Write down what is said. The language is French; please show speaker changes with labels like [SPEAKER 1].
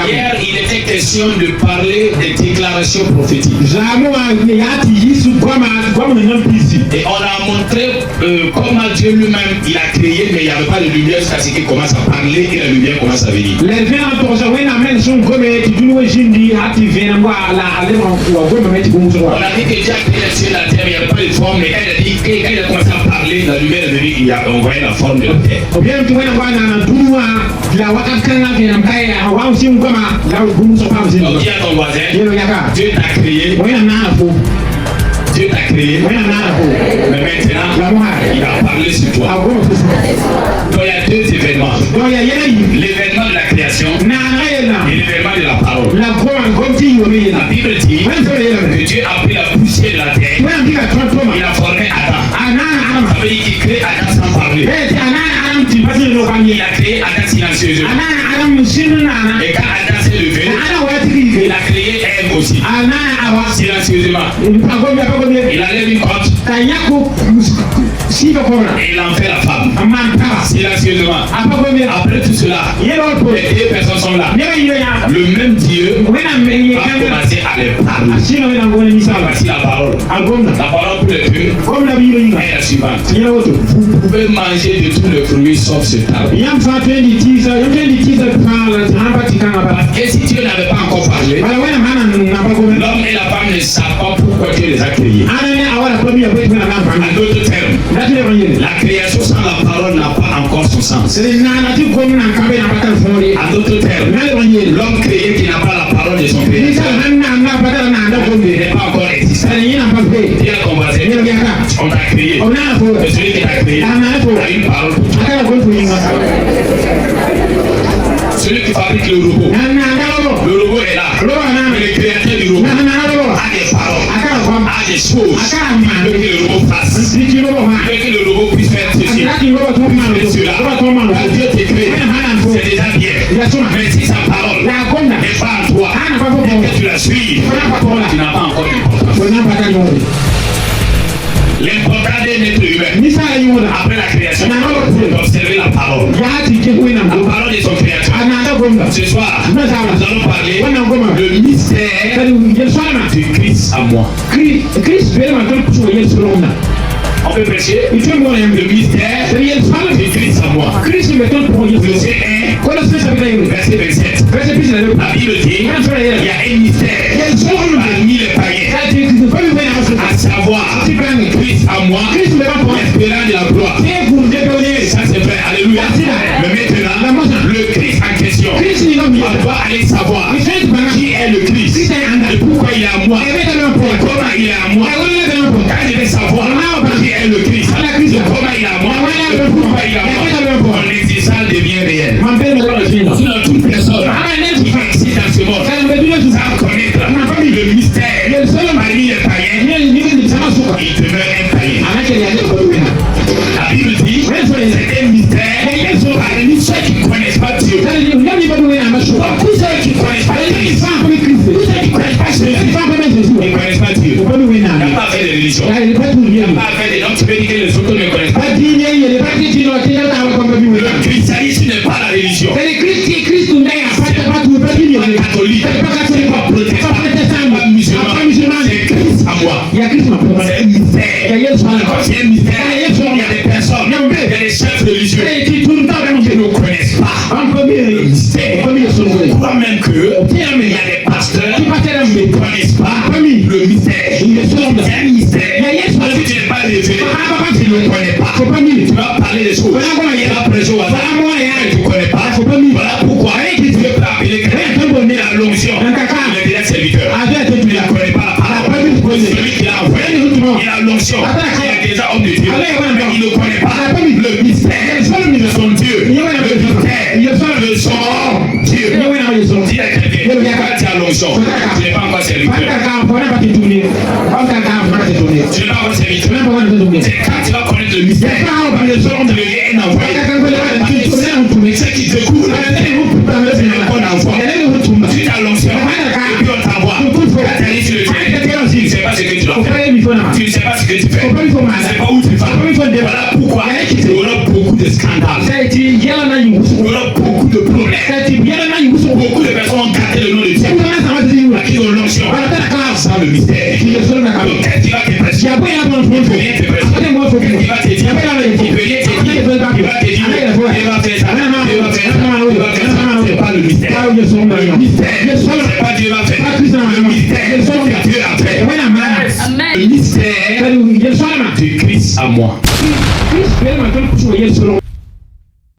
[SPEAKER 1] hier, il était question de parler des déclarations prophétiques. Et on a montré comment Dieu lui-même il a créé, mais il n'y avait pas de lumière jusqu'à ce qu'il commence à parler et la lumière commence à venir. On a dit que Dieu a créé les cieux et la terre, il n'y avait pas de forme, mais quand il a commencé à parler, la lumière est venue, il a envoyé la forme de la terre. Donc dis à ton voisin, Dieu t'a créé. Dieu t'a créé, mais maintenant, il a parlé sur toi. Donc il y a deux événements. L'événement de la création et l'événement de la parole. La Bible dit que Dieu a pris la poussière de la terre, il a formé Adam. Ça veut dire qu'il crée Adam sans parler. Il a créé Adam silencieusement. Et quand Adam s'est levé, il a créé Ève aussi. Silencieusement. Il enlève une côte. Et il en fait la femme. Silencieusement. Après tout cela, les deux personnes sont là. Le même Dieu va commencer à les parler. Voici la parole. La parole pour les deux est la suivante. Vous pouvez manger de tous les fruits sauf ce arbre. Et si Dieu n'avait pas encore parlé, l'homme et la femme ne savent pas pourquoi Dieu les a créés. En d'autres termes, la création sans la parole n'a pas encore son sens. En d'autres termes, l'homme créé qui n'a pas la parole de son créateur n'est pas encore existant. Dis à ton voisin, on t'a créé, mais celui qui t'a créé a une parole pour toi. Celui qui fabrique le robot est là. Le créateur du robot a des paroles, a des choses. Il veut que le robot fasse. Il veut que le robot puisse faire ceci, puisse faire cela. Quand Dieu te crée, c'est déjà bien. Mais si sa parole n'est pas en toi, et que tu la suis, tu n'as pas encore d'importance. L'important d'un être humain, après la création, c'est d'observer la parole. La parole de son créateur. Ce soir, nous allons parler de mystère du Christ à moi. On peut prêcher le mystère du Christ à moi. Verset 1, verset 27. La Bible dit qu'il y a un mystère parmi les païens, à savoir Christ à moi, l'espérance de la gloire. Ça c'est vrai, alléluia. Mais maintenant, le Christ en question, on doit aller savoir qui est le Christ, et pourquoi il est à moi, et comment il est à moi. Quand je vais savoir qui est le Christ, comment il est à moi, et pourquoi il est à moi, mon existence devient réelle. Sinon, toute personne qui existe dans ce monde sans connaître le mystère parmi les païens, il demeure un païen. La Bible dit c'est un mystère parmi ceux qui ne connaissent pas Dieu. Tous ceux qui ne connaissent pas Christ, tous ceux qui ne connaissent pas Jésus, ils ne connaissent pas Dieu. Il n'y a pas fait de religion. Il n'y a pas fait de... Donc tu peux dire que les autres ne connaissent pas Dieu. Le christianisme n'est pas la religion. Pas catholique, pas protestant, pas musulman. C'est Christ à moi. C'est un mystère. C'est un mystère. Il y a des personnes, il y a des chefs religieux qui ne connaissent pas le mystère. Pourquoi même que il y a des pasteurs qui ne connaissent pas le mystère. C'est un mystère. Si tu n'es pas révélé, tu ne le connais pas. Tu vas parler des choses. Tu vas prêcher au hasard. Tu ne connais pas. Voilà pourquoi tu veux appeler quelqu'un donner la l'onction. Il est déjà serviteur. Tu ne la connais pas. Celui qui l'a envoyé, il a l'onction. Il est déjà homme de Dieu. Mais il ne connaît pas le mystère de son Dieu. Le mystère de son Dieu. Dis à quelqu'un, quand tu as l'onction, tu n'es pas encore serviteur. Tu n'es pas encore serviteur. C'est quand tu vas connaître le mystère. Tu deviens un envoyé. Ceux qui te courent, c'est un bon enfant. Tu as l'onction, et puis on t'envoie. Quand tu arrives sur le terrain, tu ne sais pas ce que tu dois faire. Tu ne sais pas ce que tu fais. Tu ne sais pas où tu vas. Voilà pourquoi il y aura beaucoup de scandales. Il y aura beaucoup de problèmes. Qu'est-ce qui va te passer? Rien te passer. Qu'est-ce qui va te dire? Il peut rien te dire. Il va te dire. Il va faire ça. Il va faire ça. Il va faire ça. C'est pas le mystère. Le mystère. C'est pas Dieu va faire. Le mystère. C'est que Dieu a fait. Le mystère du Christ à moi.